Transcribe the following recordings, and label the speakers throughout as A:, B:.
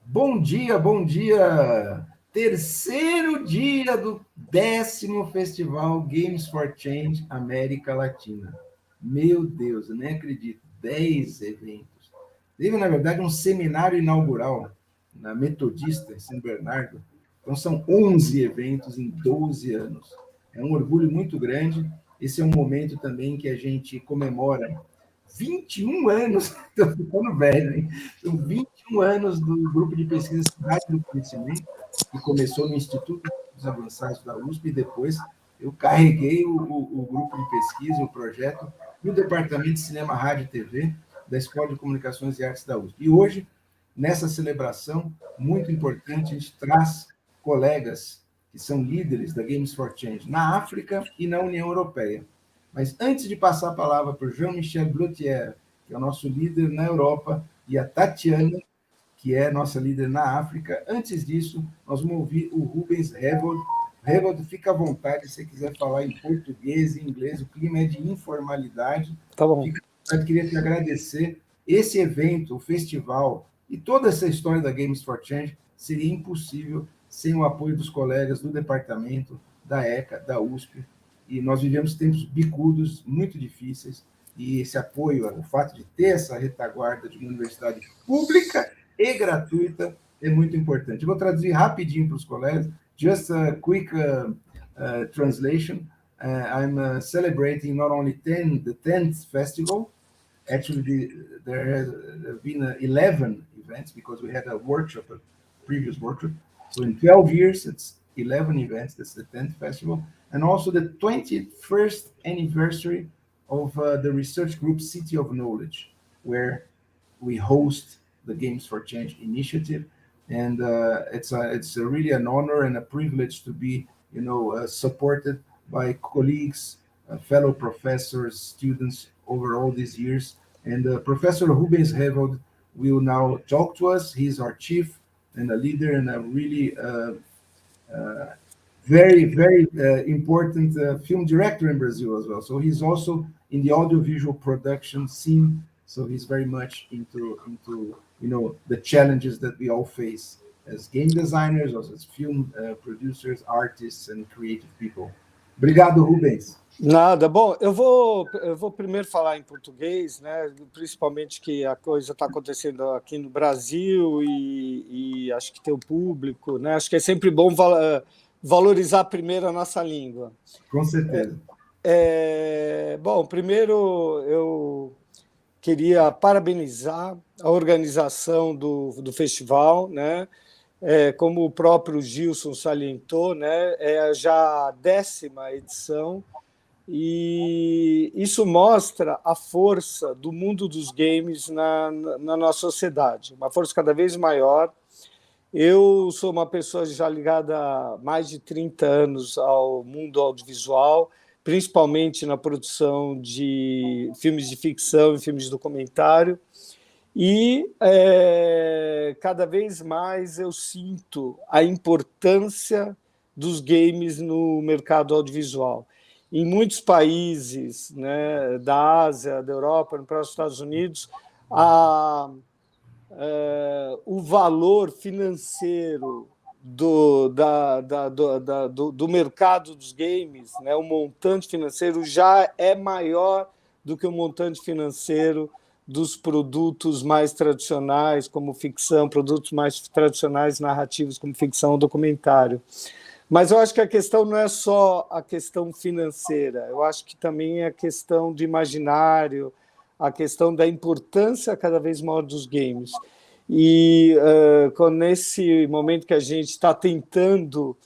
A: Bom dia, bom dia! Terceiro dia do 10º Festival Games for Change América Latina. Meu Deus, eu nem acredito, 10 eventos. Teve, na verdade, um seminário inaugural na Metodista, em São Bernardo. Então, são 11 eventos em 12 anos. É um orgulho muito grande. Esse é um momento também que a gente comemora 21 anos, estou ficando velho, hein? São 21 anos do grupo de pesquisa Cidade do Conhecimento, que começou no Instituto de Estudos Avançados da USP, e depois eu carreguei o grupo de pesquisa, o projeto, no Departamento de Cinema, Rádio e TV da Escola de Comunicações e Artes da USP. E hoje, nessa celebração muito importante, a gente traz colegas que são líderes da Games for Change na África e na União Europeia. Mas antes de passar a palavra para o Jean-MIchel Blottière, que é o nosso líder na Europa, e a Tatiana, que é nossa líder na África, antes disso, nós vamos ouvir o Rubens Herold. Herold, fica à vontade se você quiser falar em português e inglês, o clima é de informalidade.
B: Tá bom.
A: Fica à vontade, queria te agradecer. Esse evento, o festival e toda essa história da Games for Change seria impossível sem o apoio dos colegas do departamento, da ECA, da USP, e nós vivemos tempos bicudos, muito difíceis, e esse apoio, o fato de ter essa retaguarda de uma universidade pública e gratuita é muito importante. Eu vou traduzir rapidinho para os colegas, just a quick translation. I'm celebrating not only the 10th festival, actually there have been 11 events because we had a workshop, a previous workshop. So in 12 years, it's 11 events. That's the 10th festival. And also the 21st anniversary of the research group City of Knowledge, where we host the Games for Change initiative. And it's really an honor and a privilege to be, supported by colleagues, fellow professors, students over all these years. And Professor Rubens Herold will now talk to us. He's our chief and a leader and a really very, very important film director in Brazil as well. So he's also in the audiovisual production scene. So he's very much into the challenges that we all face as game designers, as film producers, artists, and creative people. Obrigado, Rubens.
B: Nada. Bom, eu vou primeiro falar em português, né? Principalmente que a coisa está acontecendo aqui no Brasil e acho que tem o público, né? Acho que é sempre bom valorizar primeiro a nossa língua.
A: Com certeza.
B: Bom, primeiro eu queria parabenizar a organização do festival, né? Como o próprio Gilson salientou, né? É já a 10ª edição, e isso mostra a força do mundo dos games na nossa sociedade, uma força cada vez maior. Eu sou uma pessoa já ligada há mais de 30 anos ao mundo audiovisual, principalmente na produção de filmes de ficção e filmes de documentário, e cada vez mais eu sinto a importância dos games no mercado audiovisual. Em muitos países, né, da Ásia, da Europa, no próprio Estados Unidos, o valor financeiro do mercado dos games, né, o montante financeiro já é maior do que o montante financeiro dos produtos mais tradicionais, como ficção, produtos mais tradicionais narrativos, como ficção ou documentário. Mas eu acho que a questão não é só a questão financeira, eu acho que também é a questão do imaginário, a questão da importância cada vez maior dos games. E nesse momento que a gente está tentando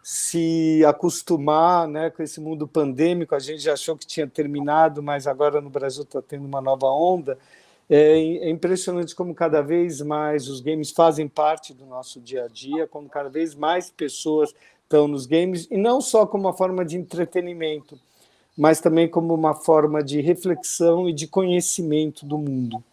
B: se acostumar, né, com esse mundo pandêmico, a gente já achou que tinha terminado, mas agora no Brasil está tendo uma nova onda. É impressionante como cada vez mais os games fazem parte do nosso dia a dia, como cada vez mais pessoas estão nos games, e não só como uma forma de entretenimento, mas também como uma forma de reflexão e de conhecimento do mundo.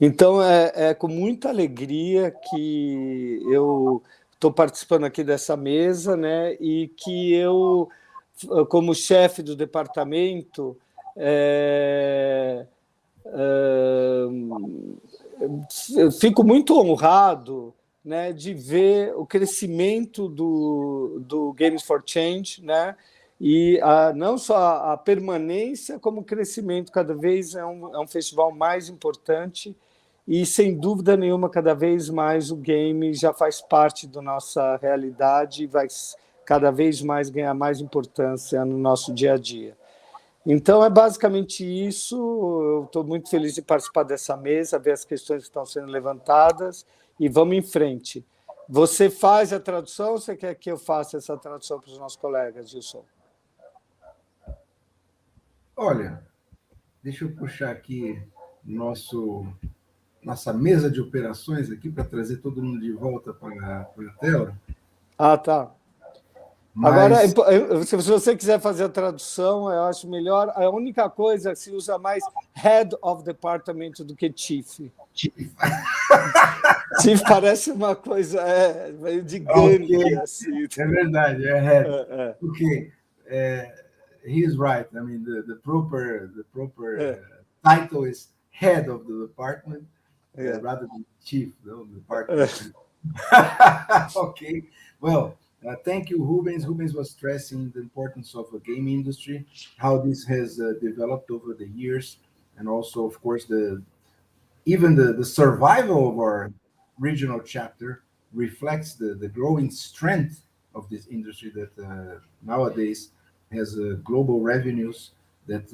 B: Então, é com muita alegria que eu estou participando aqui dessa mesa, né, e que eu, como chefe do departamento, fico muito honrado, né, de ver o crescimento do Games for Change, né, e não só a permanência, como o crescimento. Cada vez é um festival mais importante e, sem dúvida nenhuma, cada vez mais o game já faz parte da nossa realidade e vai cada vez mais ganhar mais importância no nosso dia a dia. Então, é basicamente isso. Eu estou muito feliz de participar dessa mesa, ver as questões que estão sendo levantadas e vamos em frente. Você faz a tradução ou você quer que eu faça essa tradução para os nossos colegas, Gilson?
A: Olha, deixa eu puxar aqui nossa mesa de operações aqui para trazer todo mundo de volta para a tela.
B: Ah, tá. Agora, se você quiser fazer a tradução, eu acho melhor. A única coisa é que se usa mais Head of Department do que Chief. Chief parece uma coisa meio de gangue.
A: Okay.
B: Assim.
A: É verdade, é Head. Okay. He's right. I mean, the proper title is Head of the Department rather than Chief of the Department. Okay. Well, thank you, Rubens. Rubens was stressing the importance of the game industry, how this has developed over the years, and also, of course, even the survival of our regional chapter reflects the growing strength of this industry that nowadays has global revenues that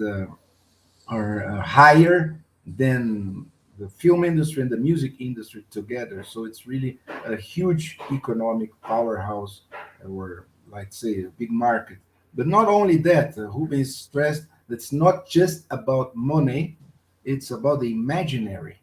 A: are higher than the film industry and the music industry together. So it's really a huge economic powerhouse, or let's say a big market. But not only that, Rubens stressed that it's not just about money, it's about the imaginary.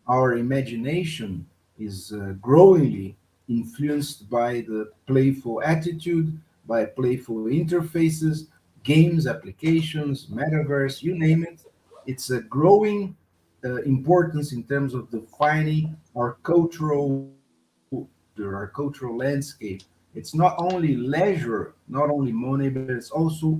A: Our imagination is growingly influenced by the playful attitude, by playful interfaces, games, applications, metaverse, you name it. It's a growing importance in terms of defining our cultural landscape. It's not only leisure, not only money, but it's also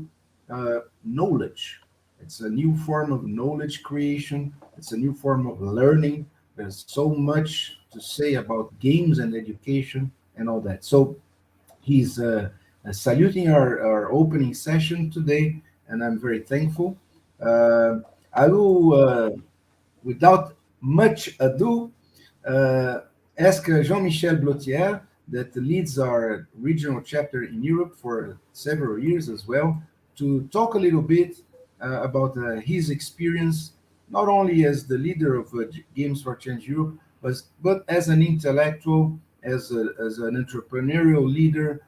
A: knowledge. It's a new form of knowledge creation. It's a new form of learning. There's so much to say about games and education and all that. So he's saluting our opening session today, and I'm very thankful. I will, without much ado, ask Jean-MIchel Blottière, that leads our regional chapter in Europe for several years as well, to talk a little bit about his experience, not only as the leader of Games for Change Europe, but as an intellectual, as an entrepreneurial leader,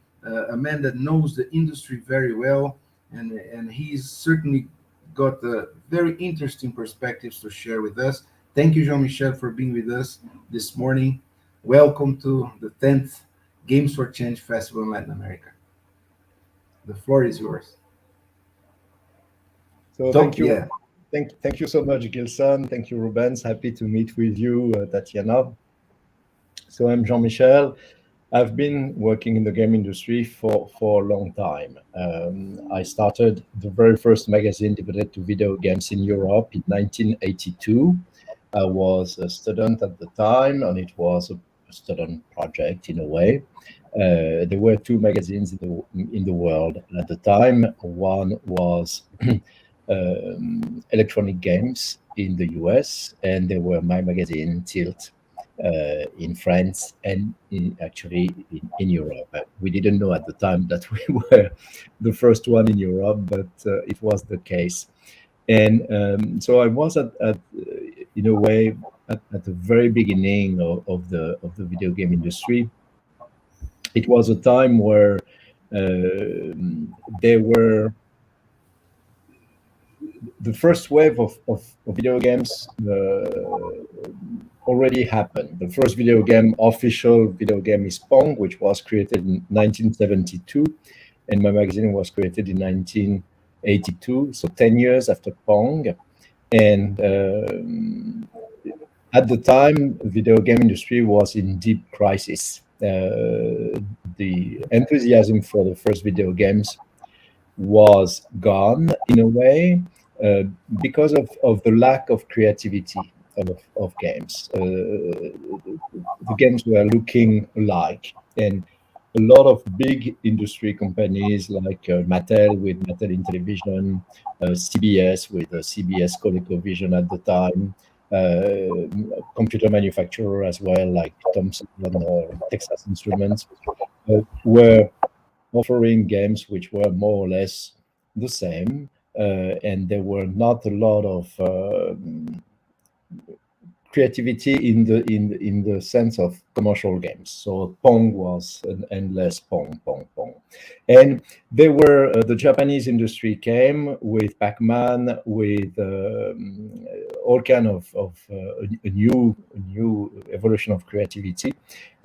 A: a man that knows the industry very well, and he's certainly got very interesting perspectives to share with us. Thank you, Jean-Michel, for being with us this morning. Welcome to the 10th Games for Change Festival in Latin America. The floor is yours.
C: So thank you. Yeah. Thank you so much, Gilson. Thank you, Rubens. Happy to meet with you, Tatiana. So I'm Jean-Michel. I've been working in the game industry for a long time. I started the very first magazine devoted to video games in Europe in 1982. I was a student at the time, and it was a student project in a way. There were two magazines in the world at the time. One was electronic games in the US, and there were my magazine, Tilt, in France, and actually in Europe. We didn't know at the time that we were the first one in Europe, but it was the case. And so I was in a way at the very beginning of the video game industry. It was a time where there were the first wave of video games already happened. The first official video game is Pong, which was created in 1972, and my magazine was created in 1982, so 10 years after Pong. And at the time, the video game industry was in deep crisis. The enthusiasm for the first video games was gone in a way because of the lack of creativity. of games. The games were looking alike, and a lot of big industry companies like Mattel with Mattel Intellivision, CBS with CBS ColecoVision at the time, computer manufacturer as well like Thomson or Texas Instruments, were offering games which were more or less the same, and there were not a lot of creativity in the sense of commercial games. So Pong was an endless Pong. And they were the Japanese industry came with Pac-Man, with all kind of a new evolution of creativity,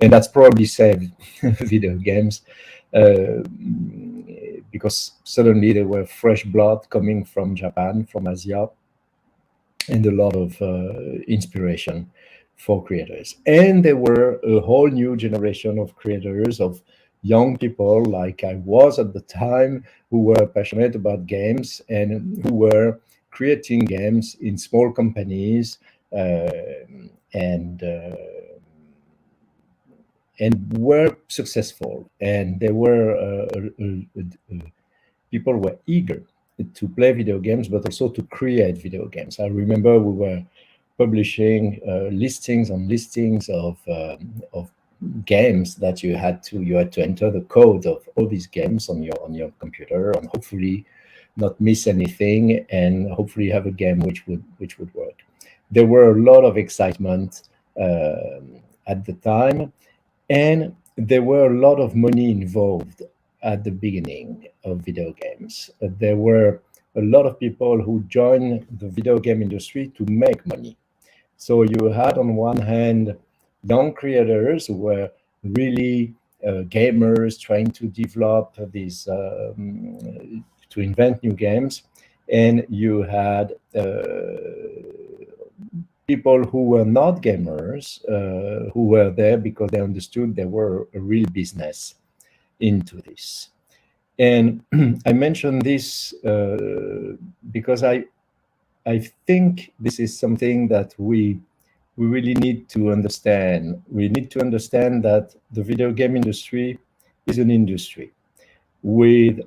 C: and that's probably saved video games. Because suddenly there were fresh blood coming from Japan, from Asia, and a lot of inspiration for creators. And there were a whole new generation of creators, of young people like I was at the time, who were passionate about games and who were creating games in small companies and were successful. And there were people were eager to play video games, but also to create video games. I remember we were publishing listings on listings of games that you had to enter the code of all these games on your computer, and hopefully not miss anything, and hopefully have a game which would work. There were a lot of excitement at the time, and there were a lot of money involved at the beginning of video games. There were a lot of people who joined the video game industry to make money. So you had on one hand young creators who were really gamers trying to develop these, to invent new games, and you had people who were not gamers, who were there because they understood there were a real business into this. And I mention this because I think this is something that we really need to understand. We need to understand that the video game industry is an industry with,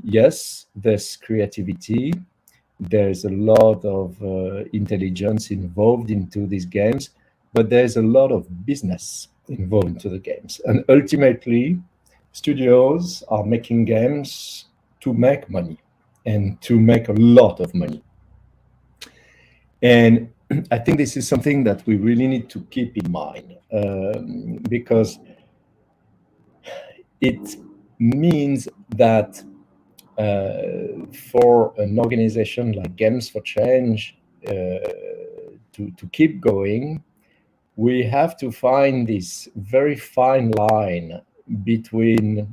C: yes, there's creativity, there's a lot of intelligence involved into these games, but there's a lot of business involved into the games. And ultimately, studios are making games to make money, and to make a lot of money. And I think this is something that we really need to keep in mind, because it means that for an organization like Games for Change to keep going, we have to find this very fine line between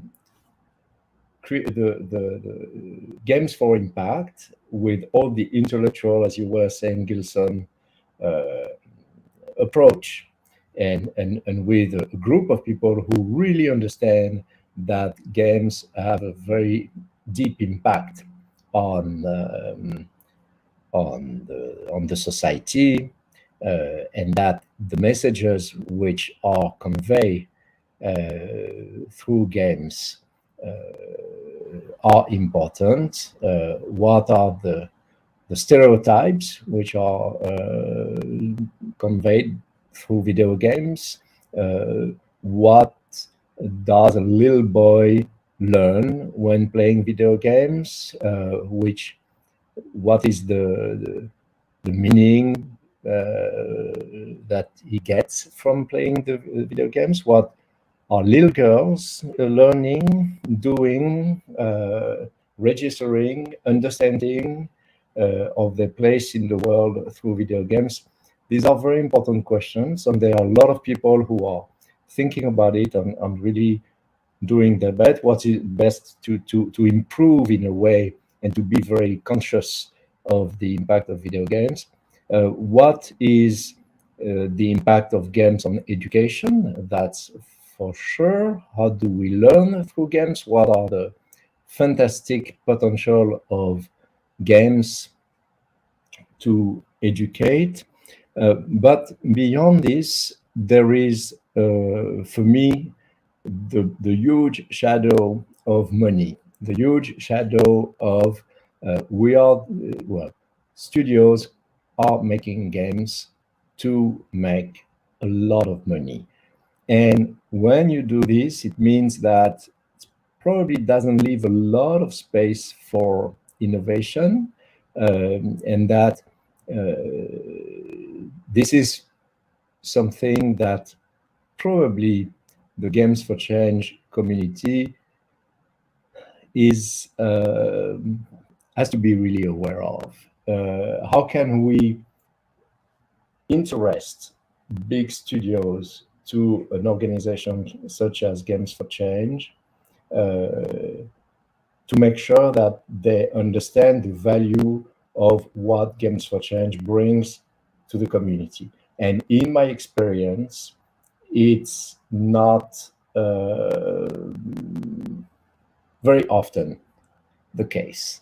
C: the games for impact with all the intellectual, as you were saying, Gilson, approach, and with a group of people who really understand that games have a very deep impact on the society, and that the messages which are conveyed through games are important. What are the stereotypes which are conveyed through video games? What does a little boy learn when playing video games? What is the meaning that he gets from playing the video games? What are little girls learning, doing, registering, understanding of their place in the world through video games? These are very important questions, and there are a lot of people who are thinking about it and really doing their best. What is best to improve in a way, and to be very conscious of the impact of video games. What is the impact of games on education? That's for sure. How do we learn through games? What are the fantastic potential of games to educate. But beyond this, there is, for me, the huge shadow of money, the huge shadow of studios are making games to make a lot of money. And when you do this, it means that it probably doesn't leave a lot of space for innovation, and that this is something that probably the Games for Change community is has to be really aware of. How can we interest big studios to an organization such as Games for Change to make sure that they understand the value of what Games for Change brings to the community? And in my experience, it's not very often the case.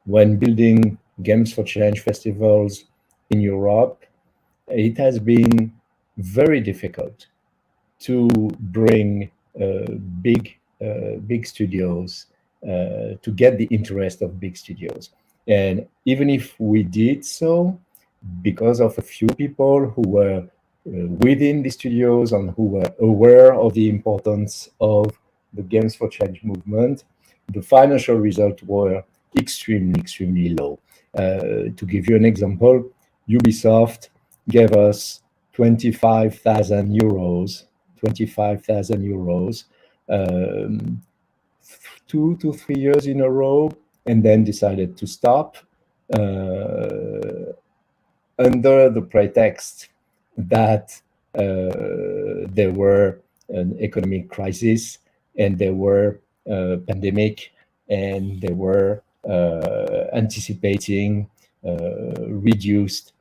C: When building Games for Change festivals in Europe, it has been very difficult to bring big studios, to get the interest of big studios. And even if we did so, because of a few people who were within the studios and who were aware of the importance of the Games for Change movement, the financial results were extremely low. To give you an example, Ubisoft gave us 25,000 euros, 2 to 3 years in a row, and then decided to stop under the pretext that there were an economic crisis and there were a pandemic and they were anticipating reduced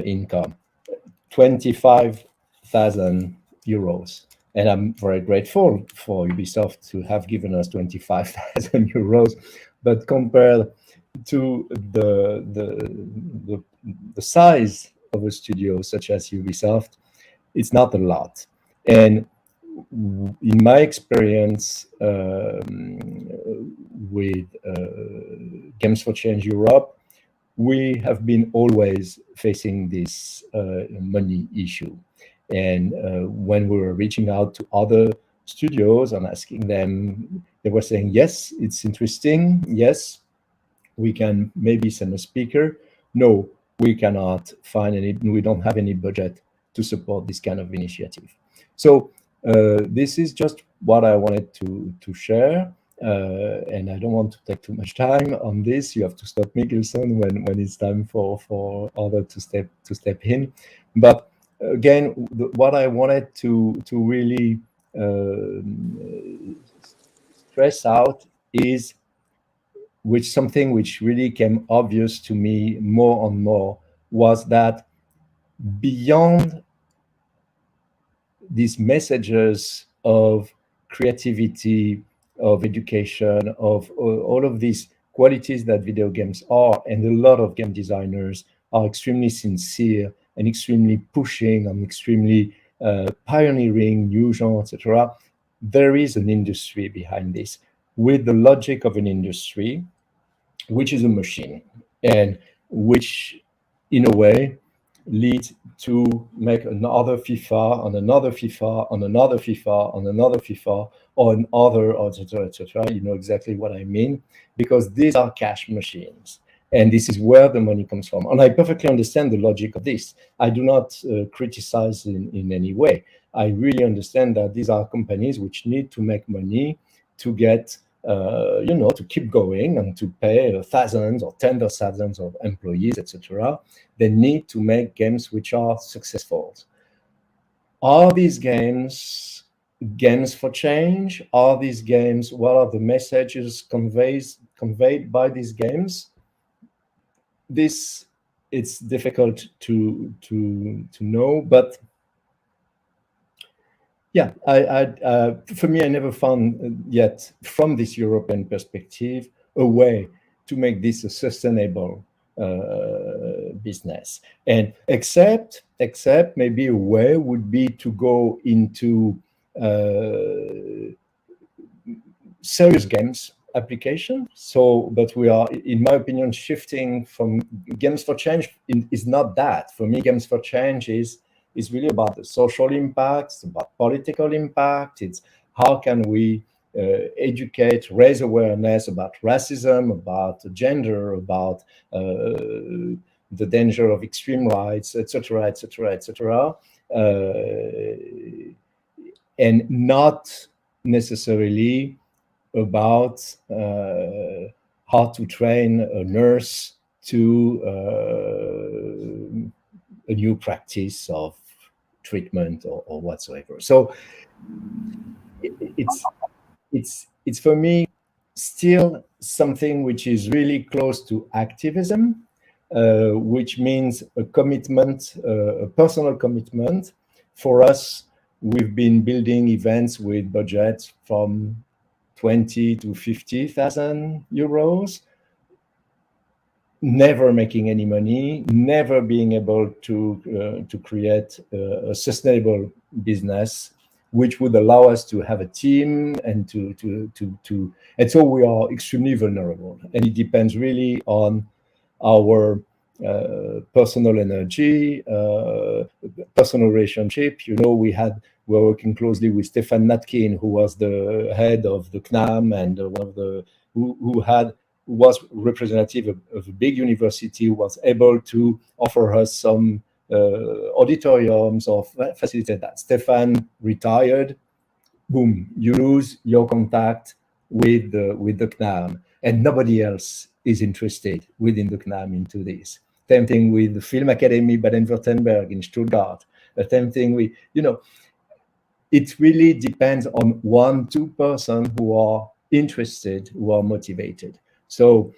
C: income. 25,000 euros. And I'm very grateful for Ubisoft to have given us 25,000 euros. But compared to the size of a studio such as Ubisoft, it's not a lot. And in my experience with Games for Change Europe, we have been always facing this money issue. And when we were reaching out to other studios and asking them, they were saying, yes, it's interesting. Yes, we can maybe send a speaker. No, we cannot find any, we don't have any budget to support this kind of initiative. So this is just what I wanted to share. And I don't want to take too much time on this. You have to stop me, Gilson, when it's time for others to step in. But again, what I wanted to really stress out is something which really came obvious to me more and more, was that beyond these messages of creativity, of education, of all of these qualities that video games are, and a lot of game designers are extremely sincere and extremely pushing and extremely pioneering new genres, etc. There is an industry behind this, with the logic of an industry, which is a machine, and which, in a way, leads to make another FIFA, on another FIFA, on another FIFA, on another FIFA, or another, etc., etc. You know exactly what I mean, because these are cash machines, and this is where the money comes from. And I perfectly understand the logic of this. I do not criticize in any way. I really understand that these are companies which need to make money to get, to keep going and to pay thousands or tens of thousands of employees, etc. They need to make games which are successful. Are these games for change? Are these games, what are the messages conveyed by these games? This, it's difficult to know, but yeah, for me, I never found yet, from this European perspective, a way to make this a sustainable business. And except maybe a way would be to go into serious games application. So, but we are, in my opinion, shifting from games for change is not that. For me, games for change is really about the social impact, it's about political impact. It's how can we educate, raise awareness about racism, about gender, about the danger of extreme rights, etc., etc., etc., and not necessarily about how to train a nurse to a new practice of treatment or whatsoever. So it's for me still something which is really close to activism, which means a commitment, a personal commitment. For us, we've been building events with budgets from 20 to 50,000 euros, never making any money, never being able to create a sustainable business, which would allow us to have a team and and so we are extremely vulnerable. And it depends really on our personal energy, personal relationship. You know, we're working closely with Stefan Natkin, who was the head of the CNAM and one of the who was representative of a big university, was able to offer us some auditoriums or facilitate that. Stefan retired. Boom, you lose your contact with the CNAM, and nobody else is interested within the CNAM into this. Same thing with the Film Academy Baden-Württemberg in Stuttgart. The same thing with, it really depends on 1-2 persons who are interested, who are motivated. So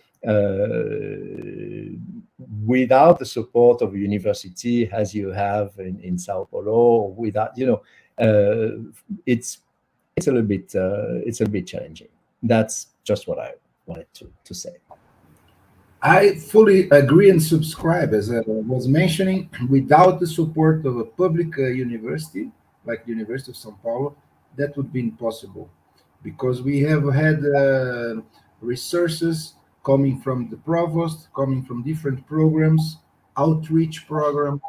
C: without the support of a university, as you have in Sao Paulo, without, it's a little bit challenging. That's just what I wanted to say.
A: I fully agree and subscribe. As I was mentioning, without the support of a public university, like the University of São Paulo, that would be impossible, because we have had resources coming from the provost, coming from different programs, outreach programs,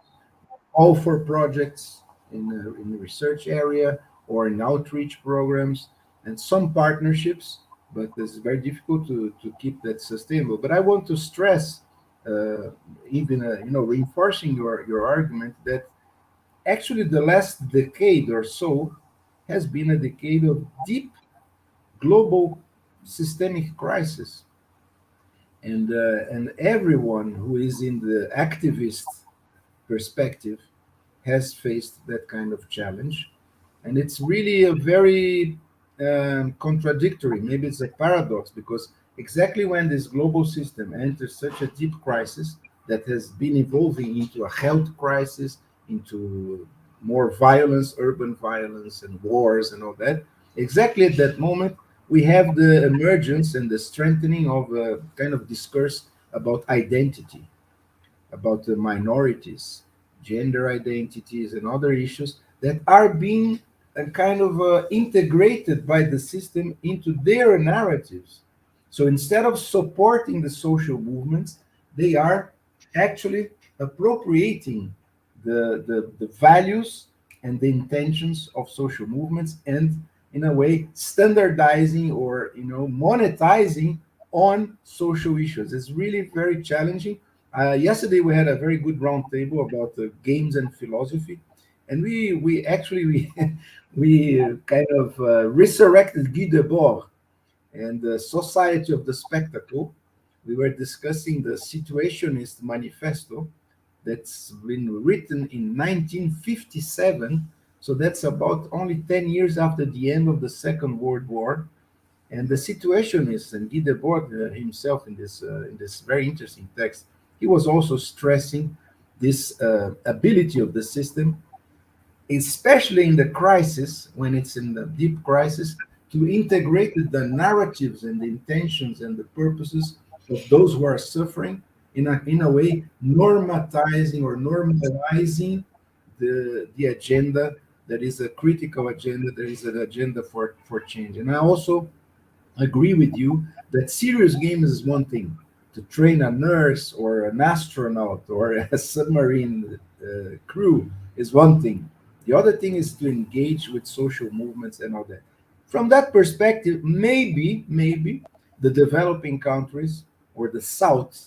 A: all for projects in the research area or in outreach programs, and some partnerships, but it's very difficult to keep that sustainable. But I want to stress, reinforcing your argument, that actually the last decade or so has been a decade of deep global systemic crisis. And everyone who is in the activist perspective has faced that kind of challenge. And it's really a very contradictory, maybe it's a paradox, because exactly when this global system enters such a deep crisis that has been evolving into a health crisis, into more violence, urban violence, and wars and all that, exactly at that moment, we have the emergence and the strengthening of a kind of discourse about identity, about the minorities, gender identities, and other issues that are being kind of integrated by the system into their narratives. So instead of supporting the social movements, they are actually appropriating the values and the intentions of social movements, and in a way standardizing or monetizing on social issues. It's really very challenging. Yesterday we had a very good roundtable about games and philosophy, and we actually we kind of resurrected Guy Debord and the Society of the Spectacle. We were discussing the Situationist Manifesto that's been written in 1957. So that's about only 10 years after the end of the Second World War. And the Situationists, and Guy Debord himself in this very interesting text, he was also stressing this ability of the system, especially in the crisis, when it's in the deep crisis, to integrate the narratives and the intentions and the purposes of those who are suffering in a way, normatizing or normalizing the agenda that is a critical agenda, that is an agenda for change. And I also agree with you that serious games is one thing. To train a nurse or an astronaut or a submarine crew is one thing. The other thing is to engage with social movements and all that. From that perspective, maybe the developing countries or the South,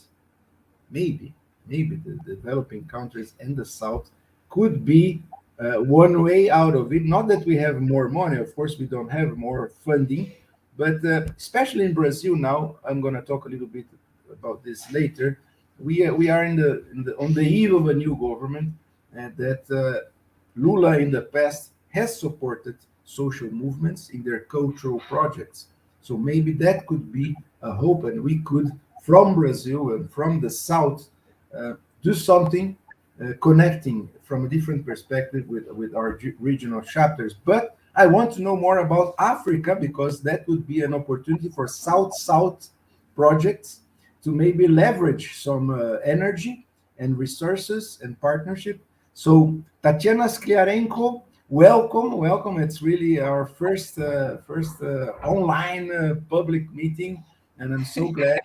A: maybe the developing countries and the South could be one way out of it. Not that we have more money, of course, we don't have more funding, but especially in Brazil now, I'm going to talk a little bit about this later. We are on the eve of a new government, and that Lula in the past has supported social movements in their cultural projects. So maybe that could be a hope, and we could, from Brazil and from the South, do something connecting from a different perspective with our regional chapters. But I want to know more about Africa, because that would be an opportunity for South-South projects to maybe leverage some energy and resources and partnership. So Tatiana Skliarenko, welcome. It's really our first online public meeting, and I'm so glad.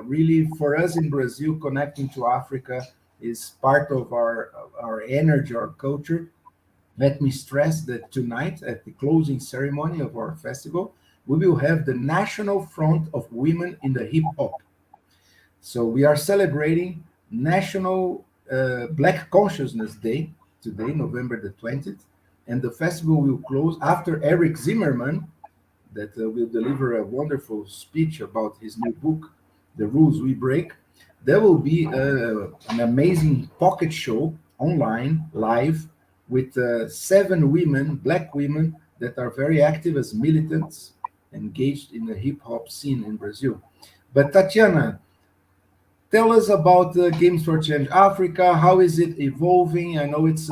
A: Really, for us in Brazil, connecting to Africa is part of our energy, our culture. Let me stress that tonight, at the closing ceremony of our festival, we will have the National Front of Women in the Hip Hop. So we are celebrating National Black Consciousness Day today, November the 20th, and the festival will close after Eric Zimmerman, that will deliver a wonderful speech about his new book, The Rules We Break. There will be an amazing pocket show online, live, with 7 women, black women, that are very active as militants, engaged in the hip hop scene in Brazil. But Tatiana, tell us about Games for Change Africa. How is it evolving? I know it's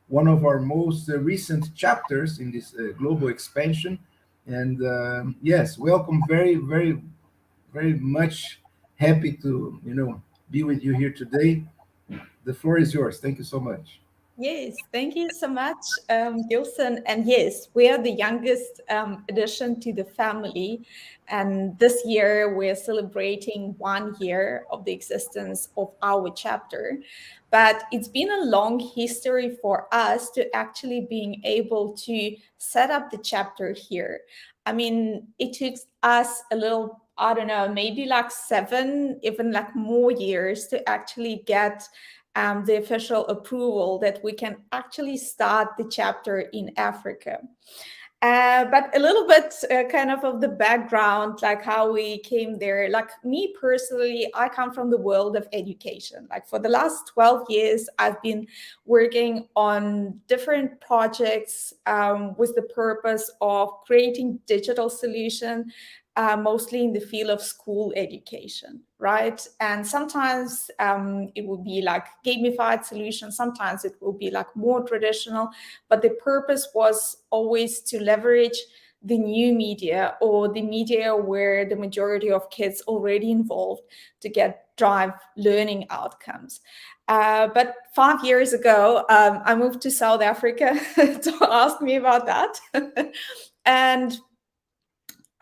A: one of our most recent chapters in this global expansion. And yes, welcome. Very much happy to be with you here today. The floor is yours. Thank you so much.
D: Yes, thank you so much, Gilson. And yes, we are the youngest addition to the family. And this year, we're celebrating 1 year of the existence of our chapter. But it's been a long history for us to actually being able to set up the chapter here. I mean, it took us a little, I don't know, maybe like 7, even like more years to actually get the official approval that we can actually start the chapter in Africa. But a little bit kind of the background, like how we came there. Like me personally, I come from the world of education. Like for the last 12 years, I've been working on different projects with the purpose of creating digital solution, mostly in the field of school education, right? And sometimes it will be like gamified solutions, sometimes it will be like more traditional, but the purpose was always to leverage the new media, or the media where the majority of kids already involved, to drive learning outcomes. But 5 years ago, I moved to South Africa. Don't ask me about that. And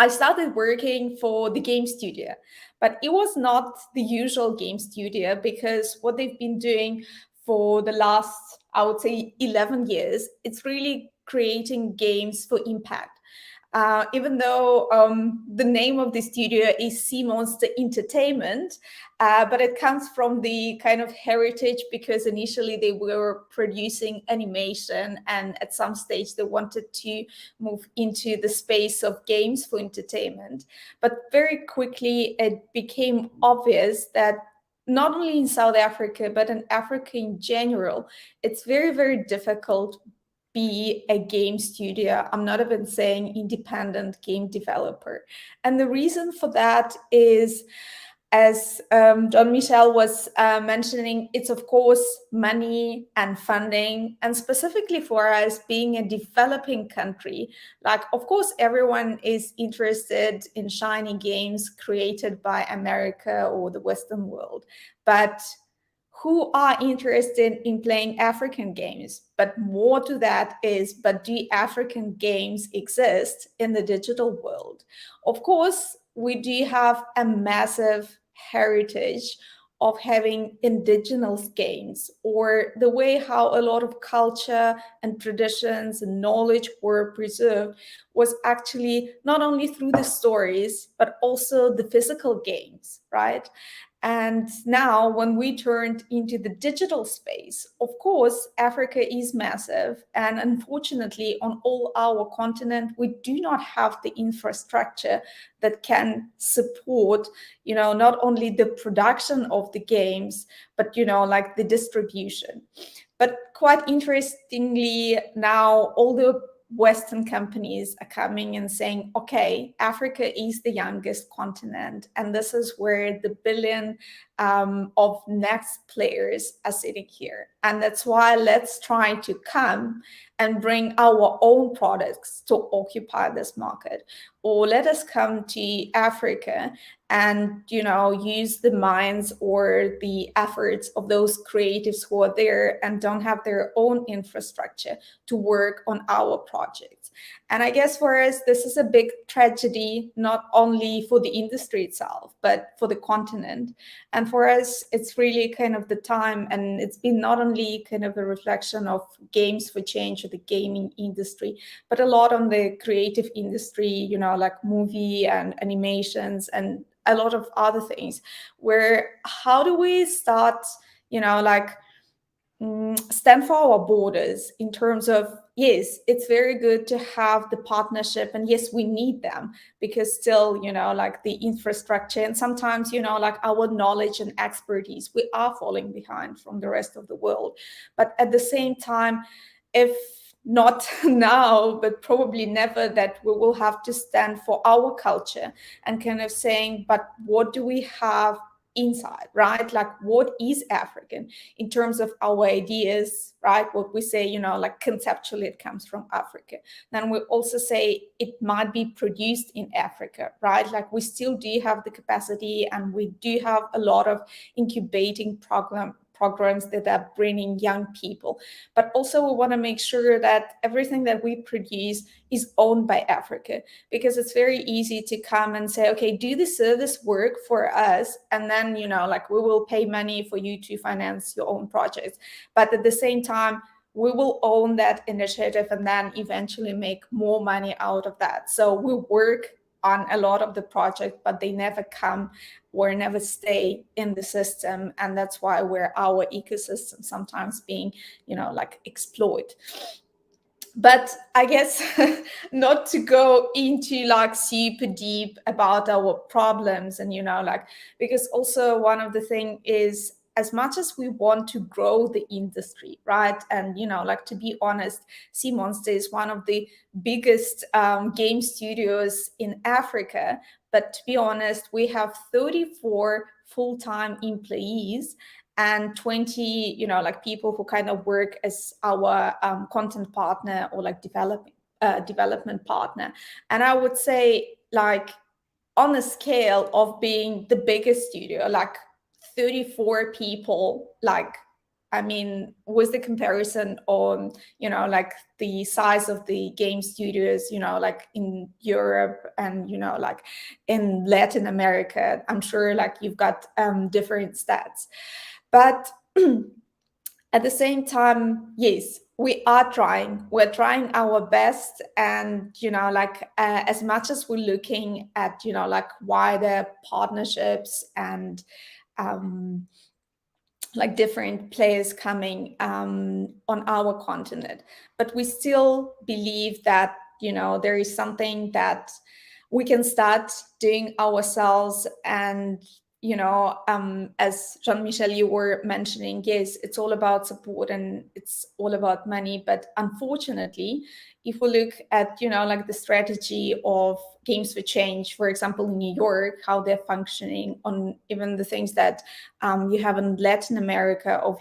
D: I started working for the game studio, but it was not the usual game studio, because what they've been doing for the last, I would say, 11 years, it's really creating games for impact. Even though the name of the studio is Sea Monster Entertainment, but it comes from the kind of heritage, because initially they were producing animation, and at some stage they wanted to move into the space of games for entertainment. But very quickly it became obvious that not only in South Africa, but in Africa in general, it's very, very difficult be a game studio. I'm not even saying independent game developer. And the reason for that is as Jean-MIchel was mentioning, it's of course money and funding, and specifically for us being a developing country, like of course everyone is interested in shiny games created by America or the Western world, but who are interested in playing African games? But more to that is, but do African games exist in the digital world? Of course, we do have a massive heritage of having indigenous games, or the way how a lot of culture and traditions and knowledge were preserved was actually not only through the stories, but also the physical games, right? And now when we turned into the digital space, of course, Africa is massive. And unfortunately, on all our continent, we do not have the infrastructure that can support, not only the production of the games, but, like the distribution. But quite interestingly, now all the Western companies are coming and saying, okay, Africa is the youngest continent, and this is where the billion of next players are sitting here. And that's why let's try to come and bring our own products to occupy this market. Or let us come to Africa and, use the minds or the efforts of those creatives who are there and don't have their own infrastructure to work on our projects. And I guess for us, this is a big tragedy, not only for the industry itself, but for the continent. And for us, it's really kind of the time, and it's been not only kind of a reflection of games for change or the gaming industry, but a lot on the creative industry, like movie and animations and a lot of other things, where how do we start, stand for our borders in terms of, yes, it's very good to have the partnership, and yes, we need them, because still, like the infrastructure and sometimes, like our knowledge and expertise, we are falling behind from the rest of the world. But at the same time, if not now, but probably never, that we will have to stand for our culture and kind of saying, but what do we have inside, right? Like what is African in terms of our ideas, right? What we say, like conceptually it comes from Africa. Then we also say it might be produced in Africa, right? Like we still do have the capacity, and we do have a lot of incubating programs that are bringing young people. But also we want to make sure that everything that we produce is owned by Africa, because it's very easy to come and say, okay, do the service work for us, and then, like we will pay money for you to finance your own projects. But at the same time, we will own that initiative and then eventually make more money out of that. So we work on a lot of the project, but they never come or never stay in the system. And that's why we're our ecosystem sometimes being, like exploited. But I guess not to go into like super deep about our problems and, because also one of the things is, as much as we want to grow the industry, right? And, like to be honest, Sea Monster is one of the biggest game studios in Africa. But to be honest, we have 34 full-time employees and 20, like people who kind of work as our content partner or like development partner. And I would say, like, on a scale of being the biggest studio, like 34 people, like, I mean, with the comparison on, like the size of the game studios, like in Europe and, like in Latin America, I'm sure like you've got different stats. But at the same time, yes, we are trying. We're trying our best. And, like as much as we're looking at, like wider partnerships and like different players coming on our continent, but we still believe that, there is something that we can start doing ourselves. And as Jean-MIchel, you were mentioning, yes, it's all about support and it's all about money. But unfortunately, if we look at, like the strategy of Games for Change, for example, in New York, how they're functioning, on even the things that you have in Latin America of,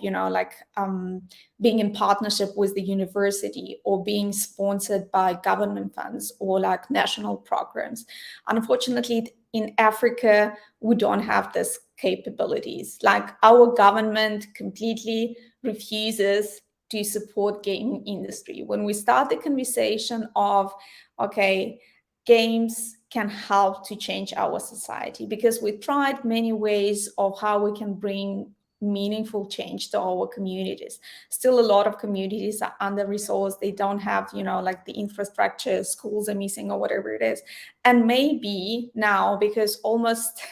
D: being in partnership with the university or being sponsored by government funds or like national programs. Unfortunately, in Africa, we don't have this capabilities. Like our government completely refuses to support gaming industry. When we start the conversation of, okay, games can help to change our society, because we tried many ways of how we can bring meaningful change to our communities. Still, a lot of communities are under-resourced. They don't have, like the infrastructure, schools are missing or whatever it is. And maybe now, because almost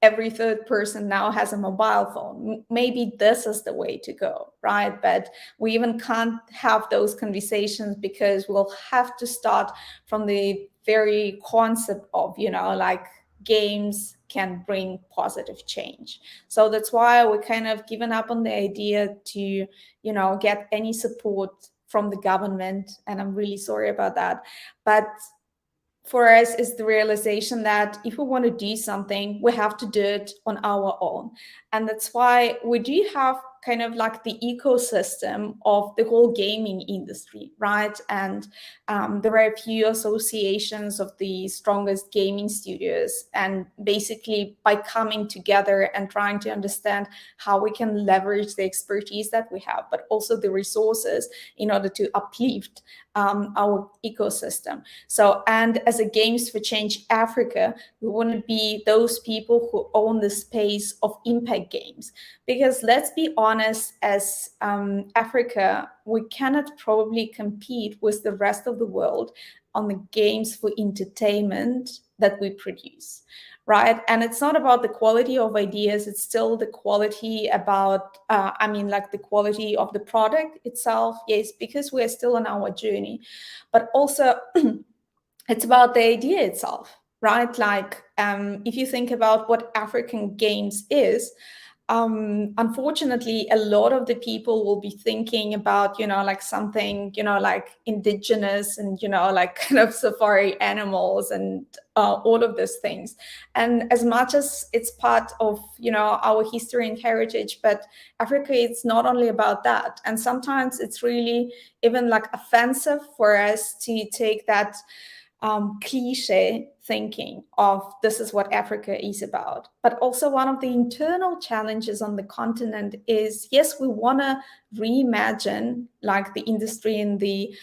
D: every third person now has a mobile phone, maybe this is the way to go, right? But we even can't have those conversations because we'll have to start from the very concept of, like games can bring positive change. So that's why we kind of given up on the idea to, get any support from the government. And I'm really sorry about that. But for us is the realization that if we want to do something, we have to do it on our own. And that's why we do have kind of like the ecosystem of the whole gaming industry, right? And there are a few associations of the strongest gaming studios. And basically by coming together and trying to understand how we can leverage the expertise that we have, but also the resources in order to uplift our ecosystem. So, and as a Games for Change Africa, we want to be those people who own the space of impact games. Because let's be honest, as Africa, we cannot probably compete with the rest of the world on the games for entertainment that we produce, right? And it's not about the quality of ideas, it's still the quality about, the quality of the product itself, yes, because we're still on our journey. But also, it's about the idea itself, right? Like, if you think about what African games is, unfortunately, a lot of the people will be thinking about, like something, like indigenous and, like kind of safari animals and all of those things. And as much as it's part of, our history and heritage, but Africa, it's not only about that. And sometimes it's really even like offensive for us to take that cliche thinking of this is what Africa is about. But also one of the internal challenges on the continent is, yes, we want to reimagine like the industry and the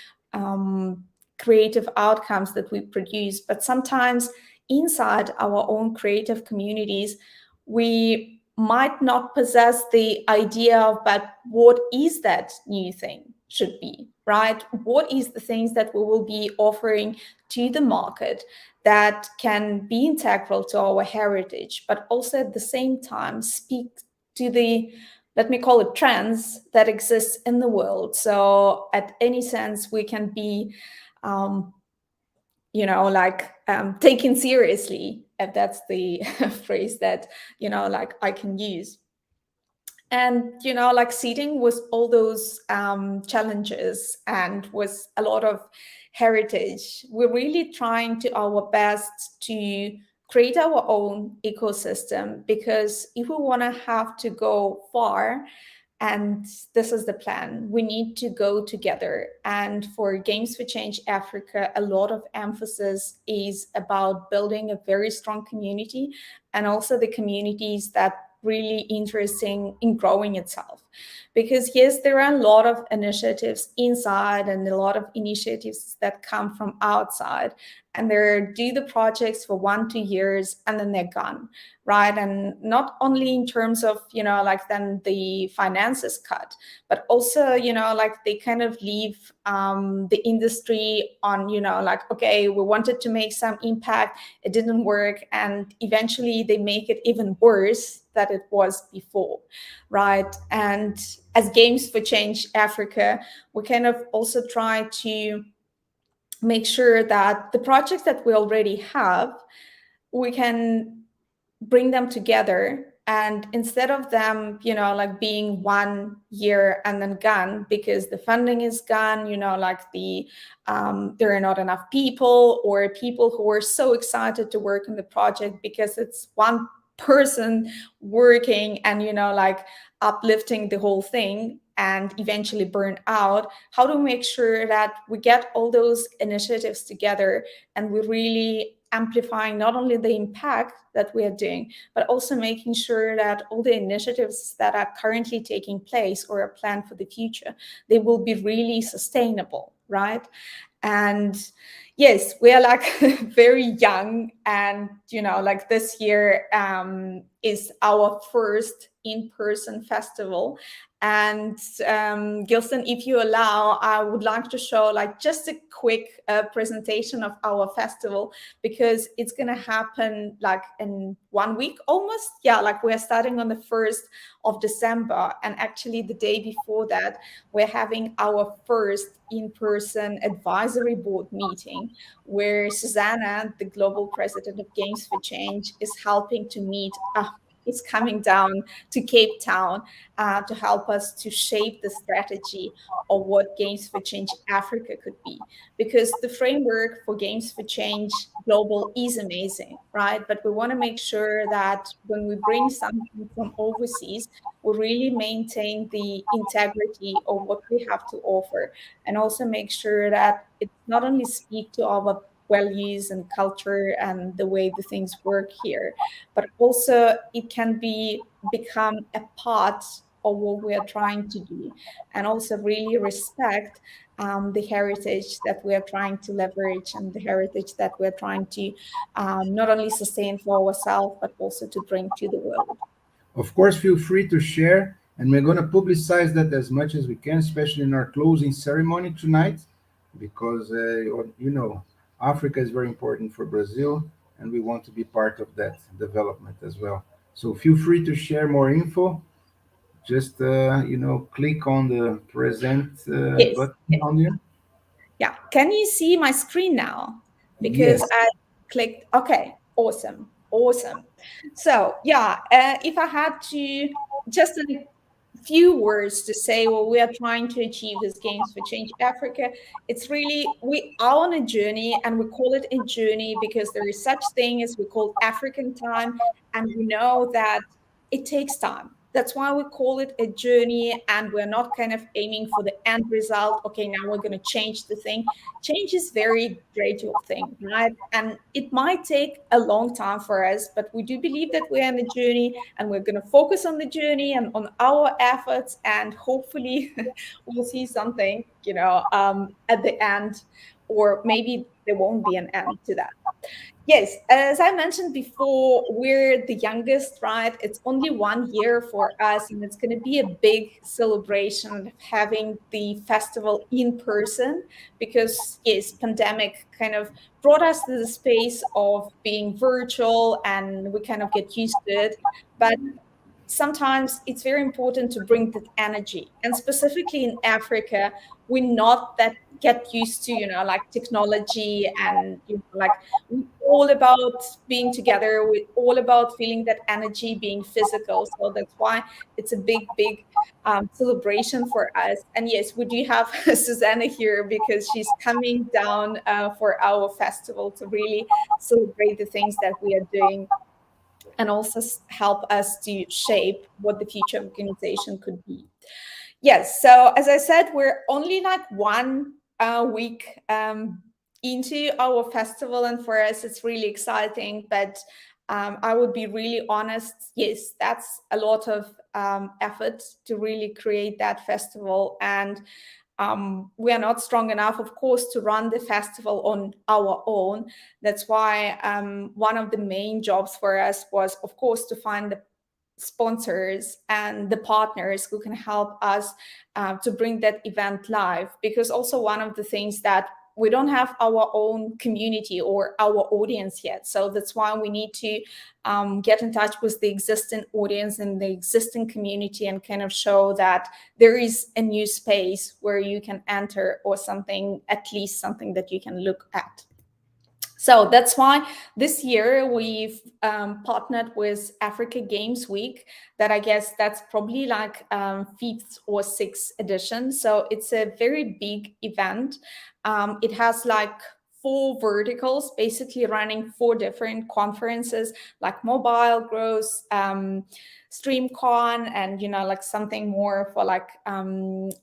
D: creative outcomes that we produce. But sometimes inside our own creative communities, we might not possess the idea of, but what is that new thing should be, right? What is the things that we will be offering to the market that can be integral to our heritage, but also at the same time speak to the, let me call it, trends that exist in the world. So at any sense, we can be, taken seriously, if that's the phrase that, I can use. And, like sitting with all those challenges and with a lot of heritage, we're really trying to our best to create our own ecosystem, because if we want to have to go far, and this is the plan, we need to go together. And for Games for Change Africa, a lot of emphasis is about building a very strong community, and also the communities that really interesting in growing itself. Because yes, there are a lot of initiatives inside and a lot of initiatives that come from outside, and they do the projects for 1-2 years and then they're gone, right? And not only in terms of, then the finances cut, but also, they kind of leave the industry on, okay, we wanted to make some impact, it didn't work, and eventually they make it even worse than it was before, right? And as Games for Change Africa, we kind of also try to make sure that the projects that we already have, we can bring them together. And instead of them, like being 1 year and then gone because the funding is gone, like there are not enough people, or people who are so excited to work on the project because it's one person working and, like uplifting the whole thing and eventually burn out. How do we make sure that we get all those initiatives together and we really amplifying not only the impact that we are doing, but also making sure that all the initiatives that are currently taking place or are planned for the future, they will be really sustainable, right? And yes, we are like very young, and like this year is our first in-person festival. And Gilson, if you allow, I would like to show like just a quick presentation of our festival, because it's going to happen like in 1 week almost. Yeah, like we're starting on the 1st of December. And actually the day before that, we're having our first in-person advisory board meeting where Susanna, the global president of Games for Change, is helping to meet is coming down to Cape Town to help us to shape the strategy of what Games for Change Africa could be. Because the framework for Games for Change Global is amazing, right? But we want to make sure that when we bring something from overseas, we really maintain the integrity of what we have to offer, and also make sure that it not only speak to our values and culture and the way the things work here, but also it can become a part of what we are trying to do, and also really respect the heritage that we are trying to leverage, and the heritage that we're trying to not only sustain for ourselves, but also to bring to the world.
A: Of course, feel free to share, and we're going to publicize that as much as we can, especially in our closing ceremony tonight, because, Africa is very important for Brazil, and we want to be part of that development as well. So feel free to share more info. Just, click on the present
D: Yes.
A: button on there.
D: Yeah. Can you see my screen now? Because
A: Yes.
D: I clicked. Okay. Awesome. So yeah, if I had to just a few words to say what we are trying to achieve as Games for Change Africa, it's really, we are on a journey, and we call it a journey because there is such thing as we call African time, and we know that it takes time. That's why we call it a journey, and we're not kind of aiming for the end result. Okay, now we're going to change the thing. Change is very gradual thing, right? And it might take a long time for us, but we do believe that we're on a journey, and we're going to focus on the journey and on our efforts, and hopefully we'll see something, at the end, or maybe there won't be an end to that. Yes, as I mentioned before, we're the youngest, right? It's only 1 year for us, and it's going to be a big celebration of having the festival in person, because yes, pandemic kind of brought us to the space of being virtual, and we kind of get used to it. But sometimes it's very important to bring that energy, and specifically in Africa, we're not that get used to like technology, and like we're all about being together, we're all about feeling that energy, being physical. So that's why it's a big celebration for us. And yes, we do have Susanna here because she's coming down for our festival to really celebrate the things that we are doing, and also help us to shape what the future organization could be. Yes, so as I said, we're only like 1 week into our festival, and for us it's really exciting, but I would be really honest, yes, that's a lot of effort to really create that festival, and we are not strong enough, of course, to run the festival on our own. That's why one of the main jobs for us was, of course, to find the sponsors and the partners who can help us to bring that event live. Because also one of the things that we don't have our own community or our audience yet. So that's why we need to get in touch with the existing audience and the existing community, and kind of show that there is a new space where you can enter, or something, at least something that you can look at. So that's why this year we've partnered with Africa Games Week, that I guess that's probably like 5th or 6th edition. So it's a very big event. It has like 4 verticals, basically running 4 different conferences, like mobile growth, StreamCon, and like something more for like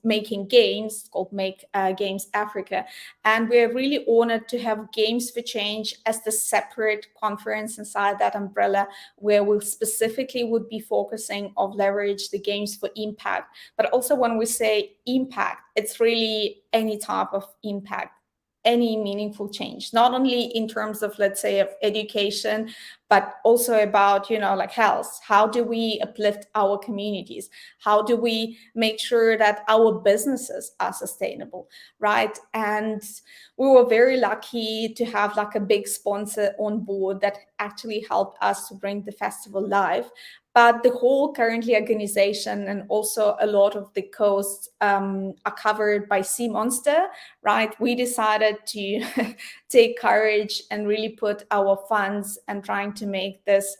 D: making games called Make Games Africa. And we're really honored to have Games for Change as the separate conference inside that umbrella, where we specifically would be focusing on leverage the games for impact. But also when we say impact, it's really any type of impact, any meaningful change, not only in terms of, let's say, of education, but also about, like health. How do we uplift our communities? How do we make sure that our businesses are sustainable, right? And we were very lucky to have like a big sponsor on board that actually helped us to bring the festival live. But the whole currently organization and also a lot of the costs are covered by Sea Monster, right? We decided to take courage and really put our funds and trying to make this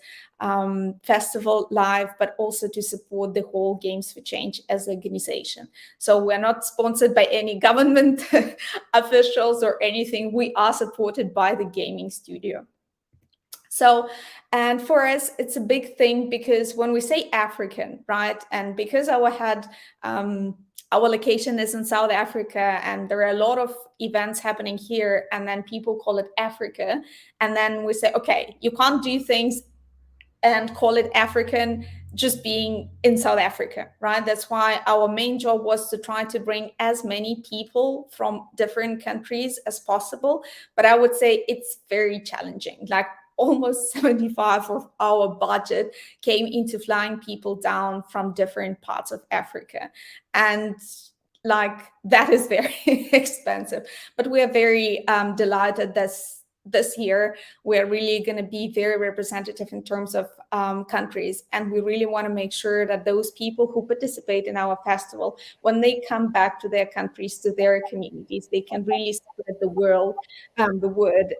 D: festival live, but also to support the whole Games for Change as an organization. So we're not sponsored by any government officials or anything. We are supported by the gaming studio. So, and for us, it's a big thing because when we say African, right, and because our location is in South Africa, and there are a lot of events happening here, and then people call it Africa, and then we say, okay, you can't do things and call it African just being in South Africa, right? That's why our main job was to try to bring as many people from different countries as possible. But I would say it's very challenging. Like almost 75% of our budget came into flying people down from different parts of Africa. And like that is very expensive. But we are very delighted this year we're really going to be very representative in terms of countries, and we really want to make sure that those people who participate in our festival, when they come back to their countries, to their communities, they can really spread the word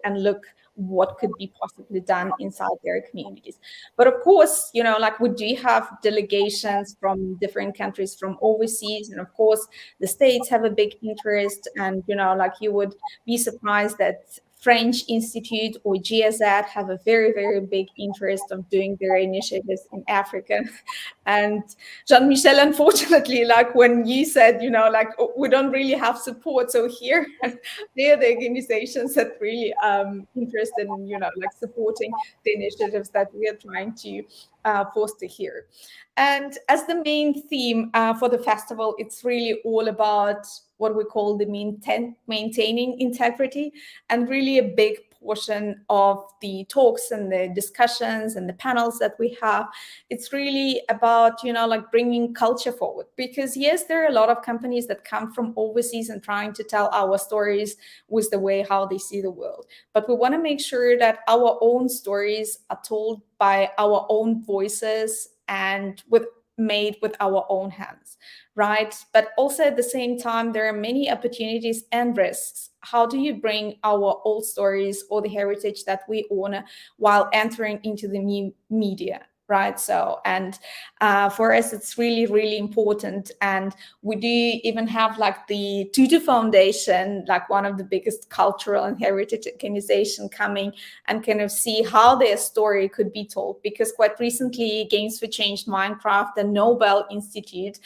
D: and look what could be possibly done inside their communities. But of course, like we do have delegations from different countries from overseas, and of course the States have a big interest, and like you would be surprised that French Institute or GSZ have a very, very big interest of doing their initiatives in Africa. And Jean-MIchel, unfortunately, like when you said, like we don't really have support. So here, they're the organizations that really interested in, like supporting the initiatives that we are trying to foster here. And as the main theme for the festival, it's really all about what we call the maintaining integrity, and really a big portion of the talks and the discussions and the panels that we have, it's really about, like bringing culture forward. Because yes, there are a lot of companies that come from overseas and trying to tell our stories with the way how they see the world. But we want to make sure that our own stories are told by our own voices and made with our own hands, right? But also at the same time, there are many opportunities and risks. How do you bring our old stories or the heritage that we honor while entering into the new media? Right. So, and for us, it's really, really important. And we do even have like the Tutu Foundation, like one of the biggest cultural and heritage organization, coming and kind of see how their story could be told. Because quite recently, Games for Change, Minecraft, and Nobel Institute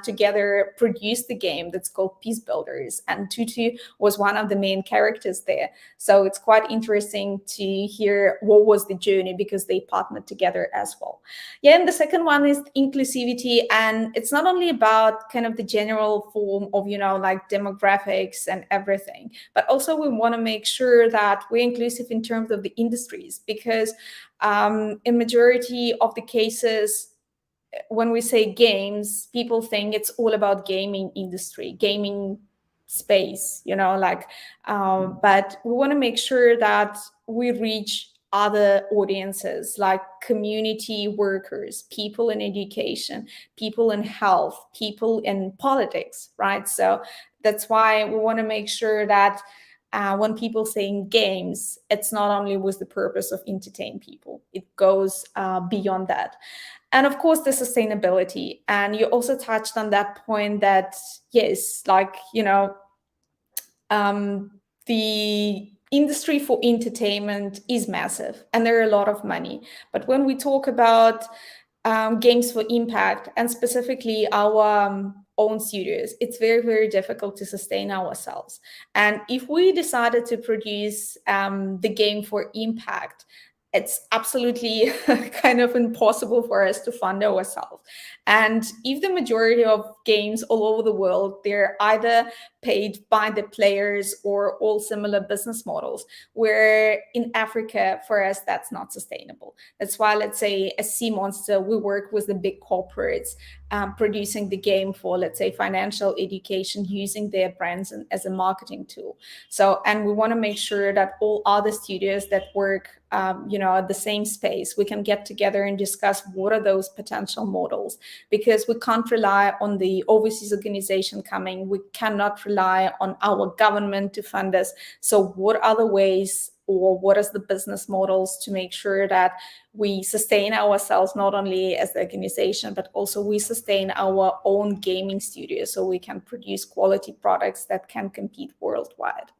D: together produced the game that's called Peace Builders. And Tutu was one of the main characters there. So it's quite interesting to hear what was the journey, because they partnered together as well. Yeah, and the second one is inclusivity, and it's not only about kind of the general form of, like demographics and everything, but also we want to make sure that we're inclusive in terms of the industries, because in majority of the cases, when we say games, people think it's all about gaming industry, gaming space, but we want to make sure that we reach other audiences like community workers, people in education, people in health, people in politics, right? So that's why we want to make sure that when people saying games, it's not only with the purpose of entertain people, it goes beyond that. And of course, the sustainability. And you also touched on that point that, yes, like, the industry for entertainment is massive and there are a lot of money. But when we talk about games for impact and specifically our own studios, it's very, very difficult to sustain ourselves. And if we decided to produce the game for impact, it's absolutely kind of impossible for us to fund ourselves. And if the majority of games all over the world, they're either paid by the players or all similar business models, where in Africa, for us, that's not sustainable. That's why, let's say, as Sea Monster, we work with the big corporates producing the game for, let's say, financial education, using their brands as a marketing tool. So, and we want to make sure that all other studios that work at the same space, we can get together and discuss what are those potential models, because we can't rely on the overseas organization coming. We cannot rely on our government to fund us. So what are the ways, or what is the business models to make sure that we sustain ourselves, not only as the organization, but also we sustain our own gaming studio so we can produce quality products that can compete worldwide.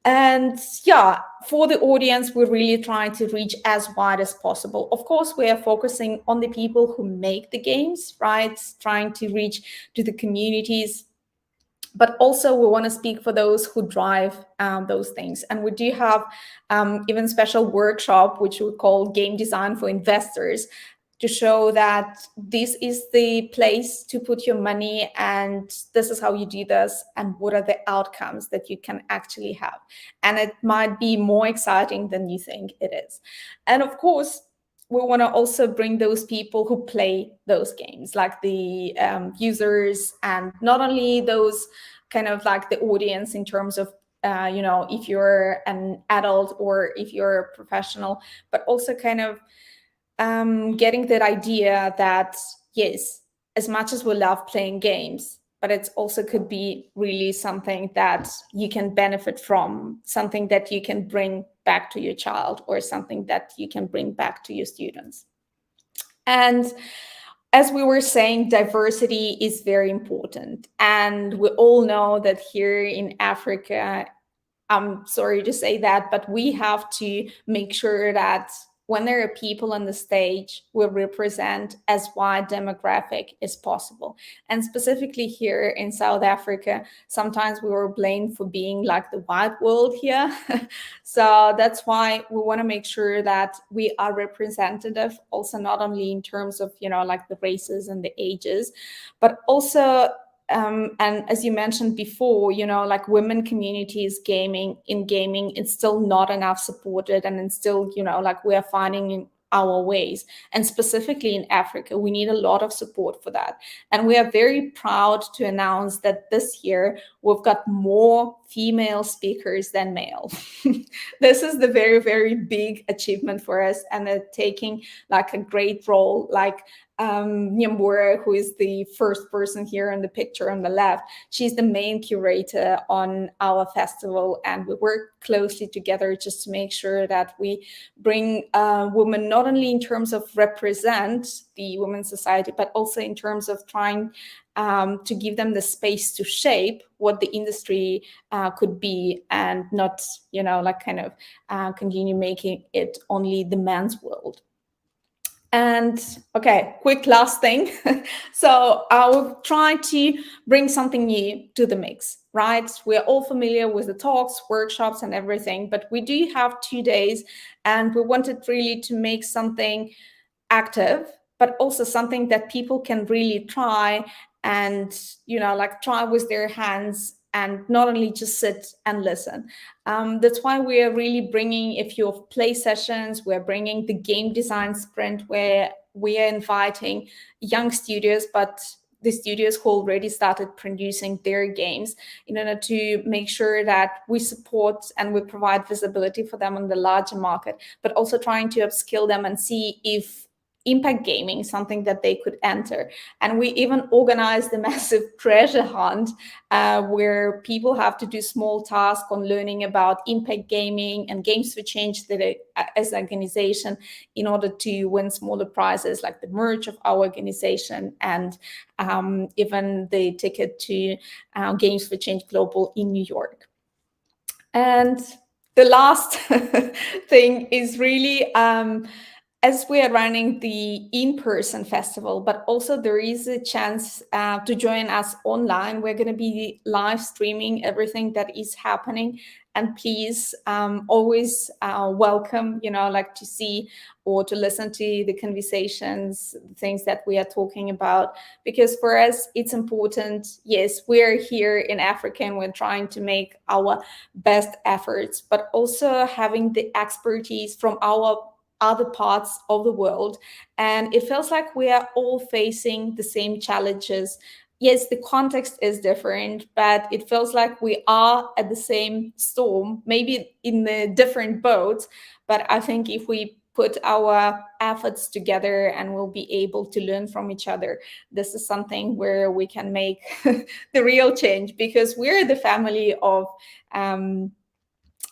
D: And yeah, for the audience, we're really trying to reach as wide as possible. Of course, we are focusing on the people who make the games, right? Trying to reach to the communities. But also we want to speak for those who drive those things. And we do have even special workshop, which we call Game Design for Investors, to show that this is the place to put your money and this is how you do this and what are the outcomes that you can actually have. And it might be more exciting than you think it is. And of course, we want to also bring those people who play those games, like the users, and not only those kind of like the audience in terms of, if you're an adult or if you're a professional, but also kind of getting that idea that, yes, as much as we love playing games, but it also could be really something that you can benefit from, something that you can bring back to your child or something that you can bring back to your students. And as we were saying, diversity is very important. And we all know that here in Africa, I'm sorry to say that, but we have to make sure that when there are people on the stage, we represent as wide demographic as possible. And specifically here in South Africa, sometimes we were blamed for being like the white world here. So that's why we want to make sure that we are representative, also not only in terms of, like the races and the ages, but also and as you mentioned before, like women communities gaming, it's still not enough supported, and it's still, like we are finding our ways. And specifically in Africa, we need a lot of support for that. And we are very proud to announce that this year we've got more female speakers than male. This is the very, very big achievement for us, and they're taking like a great role, like Nyambura, who is the first person here in the picture on the left. She's the main curator on our festival, and we work closely together just to make sure that we bring women, not only in terms of represent the women's society, but also in terms of trying to give them the space to shape what the industry could be, and not, like kind of continue making it only the man's world. And okay, quick last thing. So I will try to bring something new to the mix, right? We're all familiar with the talks, workshops, and everything, but we do have 2 days, and we wanted really to make something active, but also something that people can really try and, like try with their hands, and not only just sit and listen. That's why we are really bringing a few of play sessions. We're bringing the game design sprint, where we are inviting young studios, but the studios who already started producing their games, in order to make sure that we support and we provide visibility for them on the larger market, but also trying to upskill them and see if impact gaming, something that they could enter. And we even organized a massive treasure hunt where people have to do small tasks on learning about impact gaming and games for change that as an organization in order to win smaller prizes like the merch of our organization and even the ticket to Games for Change Global in New York. And the last thing is really, as we are running the in-person festival, but also there is a chance to join us online. We're going to be live streaming everything that is happening. And please always welcome, like to see or to listen to the conversations, things that we are talking about. Because for us, it's important. Yes, we're here in Africa and we're trying to make our best efforts, but also having the expertise from our other parts of the world. And it feels like we are all facing the same challenges. Yes, the context is different, but it feels like we are at the same storm, maybe in the different boats. But I think if we put our efforts together and we'll be able to learn from each other, this is something where we can make the real change, because we're the family of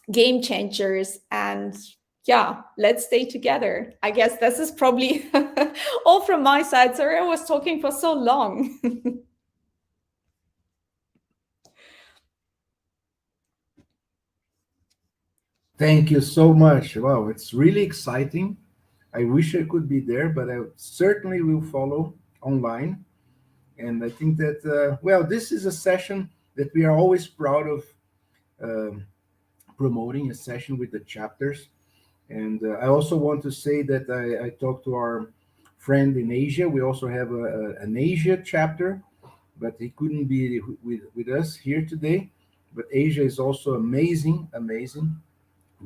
D: game changers. And yeah, let's stay together. I guess this is probably all from my side. Sorry, I was talking for so long.
A: Thank you so much. Wow, it's really exciting. I wish I could be there, but I certainly will follow online. And I think that, well, this is a session that we are always proud of promoting, a session with the chapters. And I also want to say that I talked to our friend in Asia. We also have an Asia chapter, but he couldn't be with us here today. But Asia is also amazing,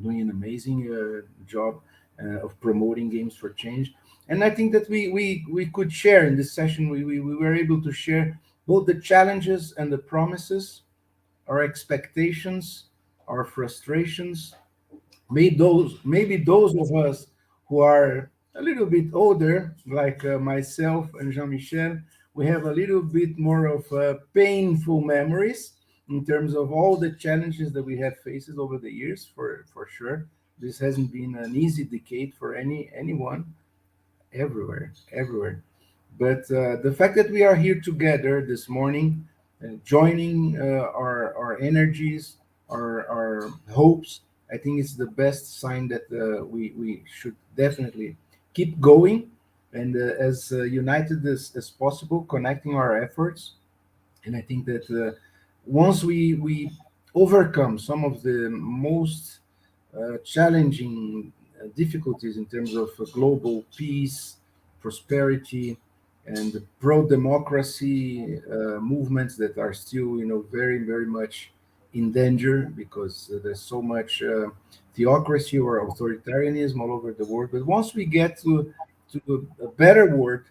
A: doing an amazing job of promoting Games for Change. And I think that we could share in this session, we were able to share both the challenges and the promises, our expectations, our frustrations. Maybe those of us who are a little bit older, like myself and Jean-Michel, we have a little bit more of painful memories in terms of all the challenges that we have faced over the years, for sure. This hasn't been an easy decade for anyone, everywhere. But the fact that we are here together this morning, joining our energies, our hopes, I think it's the best sign that we should definitely keep going and as united as possible, connecting our efforts. And I think that once we overcome some of the most challenging difficulties in terms of global peace, prosperity, and pro-democracy movements that are still, very, very much in danger because there's so much theocracy or authoritarianism all over the world. But once we get to a better world,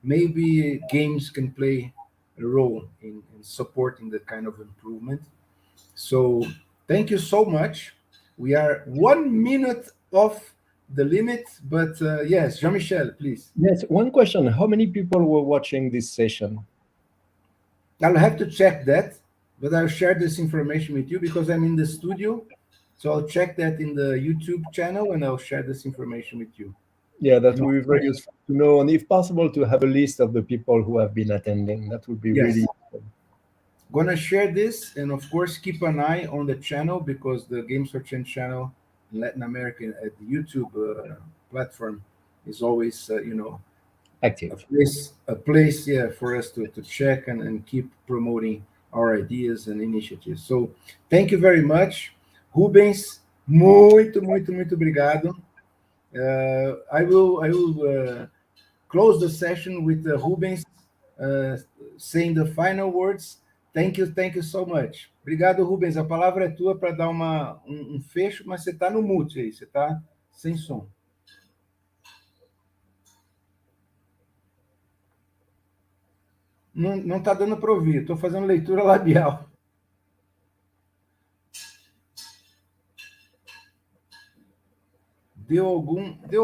A: maybe games can play a role in supporting that kind of improvement. So thank you so much. We are 1 minute off the limit, but yes, Jean-Michel, please.
C: Yes, one question. How many people were watching this session?
A: I'll have to check that, but I'll share this information with you because I'm in the studio. So I'll check that in the YouTube channel and I'll share this information with you.
C: Yeah, that would be very useful to know. And if possible, to have a list of the people who have been attending. That would be really useful.
A: Gonna share this, and of course keep an eye on the channel because the Games for Change channel in Latin America at the YouTube platform is always
C: active.
A: A place for us to check and keep promoting our ideas and initiatives. So thank you very much. Rubens, muito obrigado. I will close the session with Rubens saying the final words. Thank you so much. Obrigado, Rubens. A palavra é tua para dar um fecho, mas você está no mute aí, você está sem som. Não está dando para ouvir, estou fazendo leitura labial. Deu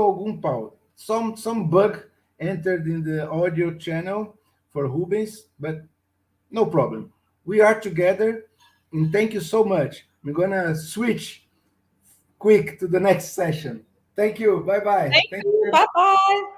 A: algum pau. Some bug entered in the audio channel for Rubens, but no problem. We are together, and thank you so much. I'm going to switch quick to the next session. Thank you. Bye-bye.
D: Thank you. Bye-bye.